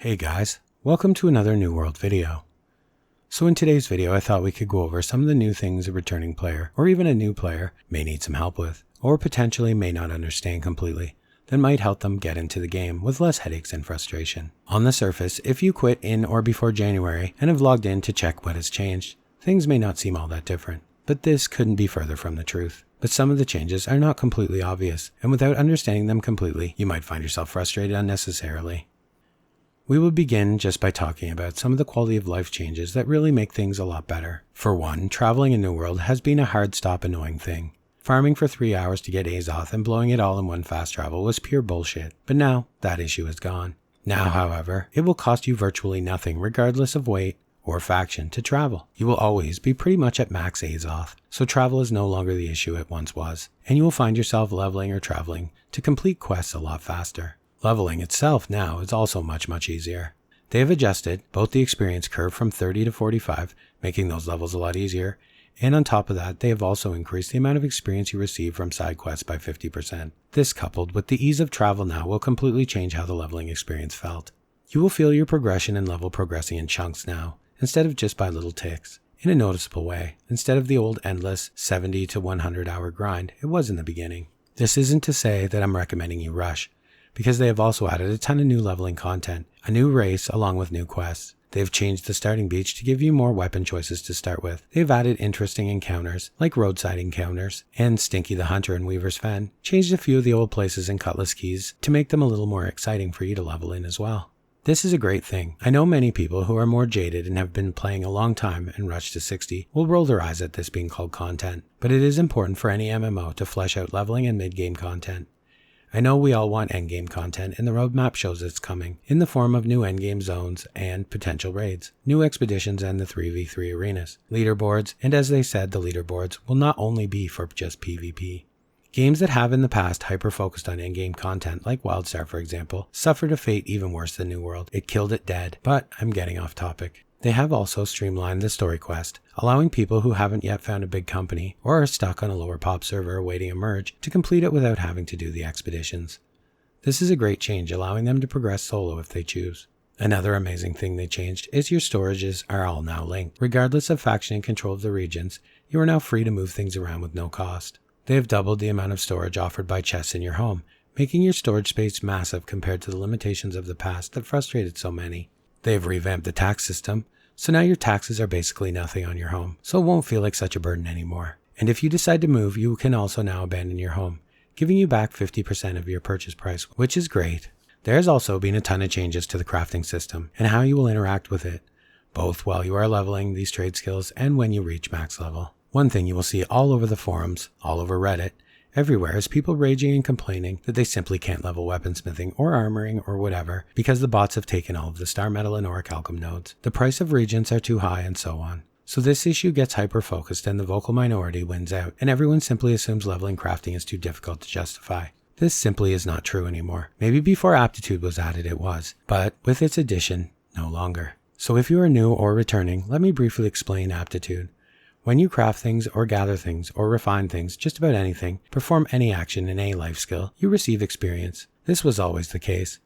Hey guys, welcome to another New World video. So in today's video I thought we could go over some of the new things a returning player, or even a new player, may need some help with, or potentially may not understand completely, that might help them get into the game with less headaches and frustration. On the surface, if you quit in or before January and have logged in to check what has changed, things may not seem all that different, but this couldn't be further from the truth. But some of the changes are not completely obvious, and without understanding them completely, you might find yourself frustrated unnecessarily. We will begin just by talking about some of the quality of life changes that really make things a lot better. For one, traveling in New World has been a hard stop annoying thing. Farming for 3 hours to get Azoth and blowing it all in one fast travel was pure bullshit, but now that issue is gone. Now, however, it will cost you virtually nothing regardless of weight or faction to travel. You will always be pretty much at max Azoth, so travel is no longer the issue it once was, and you will find yourself leveling or traveling to complete quests a lot faster. Leveling itself now is also much easier. They have adjusted both the experience curve from 30 to 45, making those levels a lot easier, and on top of that, they have also increased the amount of experience you receive from side quests by 50%. This, coupled with the ease of travel now, will completely change how the leveling experience felt. You will feel your progression and level progressing in chunks now, instead of just by little ticks, in a noticeable way, instead of the old endless 70 to 100 hour grind it was in the beginning. This isn't to say that I'm recommending you rush, because they have also added a ton of new leveling content, a new race along with new quests. They have changed the starting beach to give you more weapon choices to start with. They have added interesting encounters, like roadside encounters, and Stinky the Hunter in Weaver's Fen changed a few of the old places and Cutlass Keys to make them a little more exciting for you to level in as well. This is a great thing. I know many people who are more jaded and have been playing a long time and rushed to 60 will roll their eyes at this being called content, but it is important for any MMO to flesh out leveling and mid-game content. I know we all want endgame content, and the roadmap shows it's coming, in the form of new endgame zones and potential raids, new expeditions and the 3v3 arenas, leaderboards, and as they said, the leaderboards will not only be for just PvP. Games that have in the past hyper-focused on endgame content, like WildStar for example, suffered a fate even worse than New World. It killed it dead, but I'm getting off topic. They have also streamlined the story quest, allowing people who haven't yet found a big company or are stuck on a lower pop server awaiting a merge to complete it without having to do the expeditions. This is a great change, allowing them to progress solo if they choose. Another amazing thing they changed is your storages are all now linked. Regardless of faction and control of the regions, you are now free to move things around with no cost. They have doubled the amount of storage offered by chests in your home, making your storage space massive compared to the limitations of the past that frustrated so many. They have revamped the tax system, so now your taxes are basically nothing on your home, so it won't feel like such a burden anymore. And if you decide to move, you can also now abandon your home, giving you back 50% of your purchase price, which is great. There has also been a ton of changes to the crafting system and how you will interact with it, both while you are leveling these trade skills and when you reach max level. One thing you will see all over the forums, all over Reddit, everywhere is people raging and complaining that they simply can't level weaponsmithing or armoring or whatever because the bots have taken all of the star metal and orichalcum nodes. The price of regents are too high and so on. So this issue gets hyper-focused and the vocal minority wins out, and everyone simply assumes leveling crafting is too difficult to justify. This simply is not true anymore. Maybe before aptitude was added it was, but with its addition, no longer. So if you are new or returning, let me briefly explain aptitude. When you craft things or gather things or refine things, just about anything, perform any action in any life skill, you receive experience. This was always the case.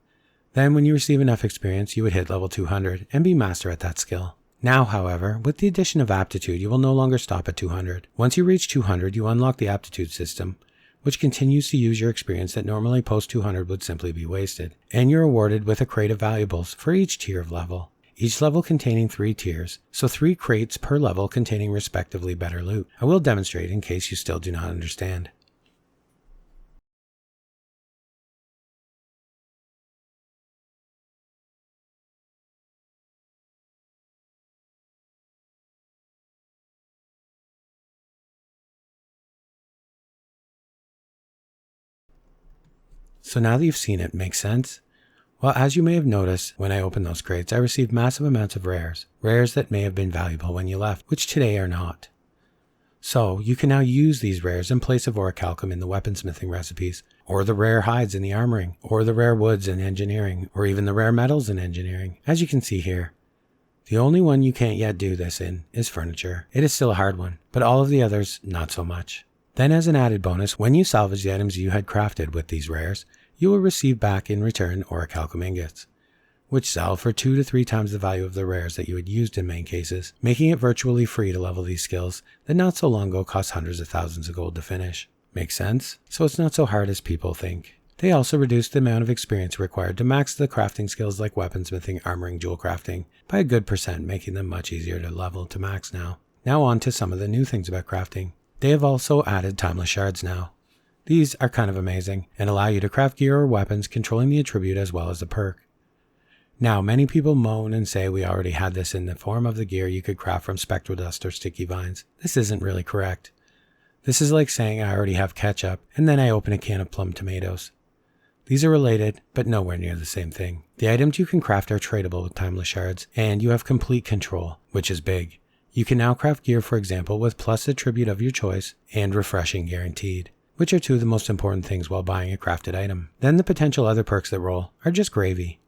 Then when you receive enough experience, you would hit level 200 and be master at that skill. Now, however, with the addition of aptitude, you will no longer stop at 200. Once you reach 200, you unlock the aptitude system, which continues to use your experience that normally post 200 would simply be wasted. And you're awarded with a crate of valuables for each tier of level. Each level containing 3 tiers, so 3 crates per level containing respectively better loot. I will demonstrate in case you still do not understand. So now that you've seen it, make sense? Well, as you may have noticed, when I opened those crates, I received massive amounts of rares that may have been valuable when you left, which today are not. So, you can now use these rares in place of orichalcum in the weaponsmithing recipes, or the rare hides in the armoring, or the rare woods in engineering, or even the rare metals in engineering, as you can see here. The only one you can't yet do this in is furniture. It is still a hard one, but all of the others, not so much. Then as an added bonus, when you salvage the items you had crafted with these rares, you will receive back in return orichalcum ingots. which sell for 2 to 3 times the value of the rares that you had used in main cases, making it virtually free to level these skills that not so long ago cost hundreds of thousands of gold to finish. Makes sense? So it's not so hard as people think. They also reduced the amount of experience required to max the crafting skills like weaponsmithing, armoring, jewel crafting by a good percent, making them much easier to level to max now. Now on to some of the new things about crafting. They have also added timeless shards now. These are kind of amazing and allow you to craft gear or weapons controlling the attribute as well as the perk. Now, many people moan and say we already had this in the form of the gear you could craft from spectral dust or sticky vines. This isn't really correct. This is like saying I already have ketchup and then I open a can of plum tomatoes. These are related, but nowhere near the same thing. The items you can craft are tradable with timeless shards, and you have complete control, which is big. You can now craft gear, for example, with plus attribute of your choice and refreshing guaranteed, which are two of the most important things while buying a crafted item. Then the potential other perks that roll are just gravy.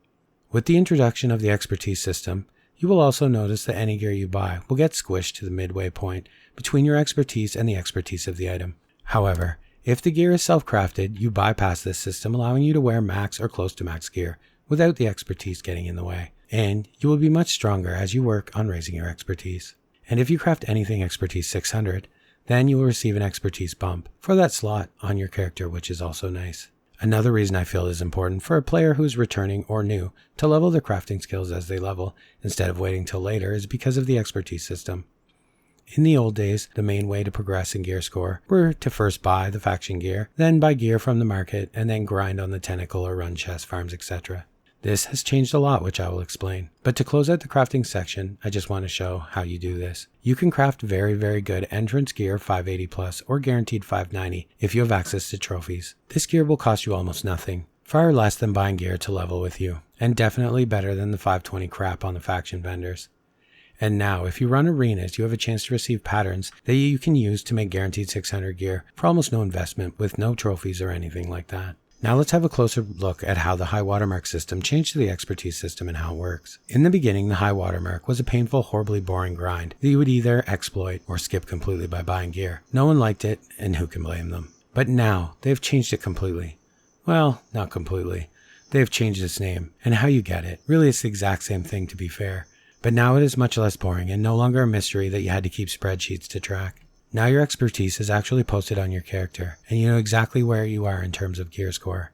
With the introduction of the expertise system, you will also notice that any gear you buy will get squished to the midway point between your expertise and the expertise of the item. However, if the gear is self-crafted, you bypass this system, allowing you to wear max or close to max gear without the expertise getting in the way, and you will be much stronger as you work on raising your expertise. And if you craft anything expertise 600, then you will receive an expertise bump for that slot on your character, which is also nice. Another reason I feel it is important for a player who is returning or new to level their crafting skills as they level instead of waiting till later is because of the expertise system. In the old days, the main way to progress in gear score were to first buy the faction gear, then buy gear from the market, and then grind on the tentacle or run chest farms, etc. This has changed a lot, which I will explain. But to close out the crafting section, I just want to show how you do this. You can craft very, very good entrance gear 580 plus or guaranteed 590 if you have access to trophies. This gear will cost you almost nothing, far less than buying gear to level with you, and definitely better than the 520 crap on the faction vendors. And now, if you run arenas, you have a chance to receive patterns that you can use to make guaranteed 600 gear for almost no investment with no trophies or anything like that. Now let's have a closer look at how the high watermark system changed to the expertise system and how it works. In the beginning, the high watermark was a painful, horribly boring grind that you would either exploit or skip completely by buying gear. No one liked it, and who can blame them? But now, they've changed it completely. Well, not completely. They've changed its name, and how you get it. Really, it's the exact same thing, to be fair. But now it is much less boring and no longer a mystery that you had to keep spreadsheets to track. Now your expertise is actually posted on your character, and you know exactly where you are in terms of gear score.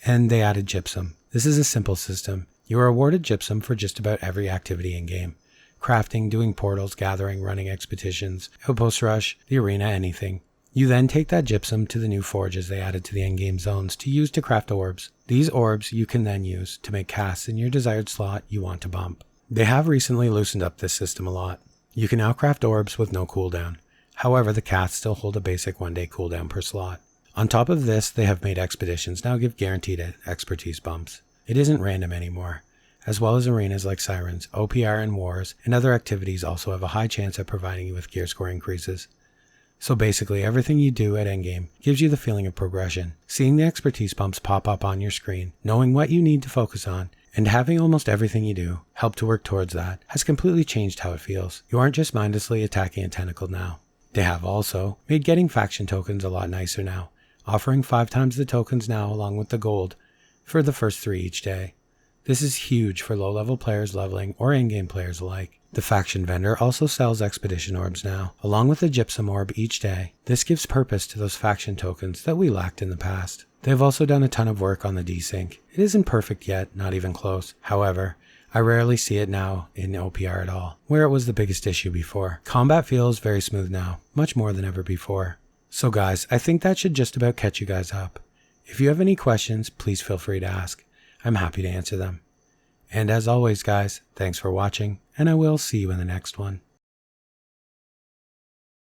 And they added gypsum. This is a simple system. You are awarded gypsum for just about every activity in-game. Crafting, doing portals, gathering, running expeditions, outpost rush, the arena, anything. You then take that gypsum to the new forges they added to the in-game zones to use to craft orbs. These orbs you can then use to make casts in your desired slot you want to bump. They have recently loosened up this system a lot. You can now craft orbs with no cooldown. However, the casts still hold a basic 1-day cooldown per slot. On top of this, they have made expeditions now give guaranteed expertise bumps. It isn't random anymore. As well as arenas like Sirens, OPR and Wars, and other activities also have a high chance of providing you with gear score increases. So basically, everything you do at endgame gives you the feeling of progression. Seeing the expertise bumps pop up on your screen, knowing what you need to focus on, and having almost everything you do help to work towards that has completely changed how it feels. You aren't just mindlessly attacking a tentacle now. They have also made getting faction tokens a lot nicer now, offering 5 times the tokens now along with the gold for the first 3 each day. This is huge for low-level players leveling or in-game players alike. The faction vendor also sells expedition orbs now, along with a gypsum orb each day. This gives purpose to those faction tokens that we lacked in the past. They have also done a ton of work on the desync. It isn't perfect yet, not even close. However, I rarely see it now in OPR at all, where it was the biggest issue before. Combat feels very smooth now, much more than ever before. So guys, I think that should just about catch you guys up. If you have any questions, please feel free to ask. I'm happy to answer them. And as always guys, thanks for watching, and I will see you in the next one.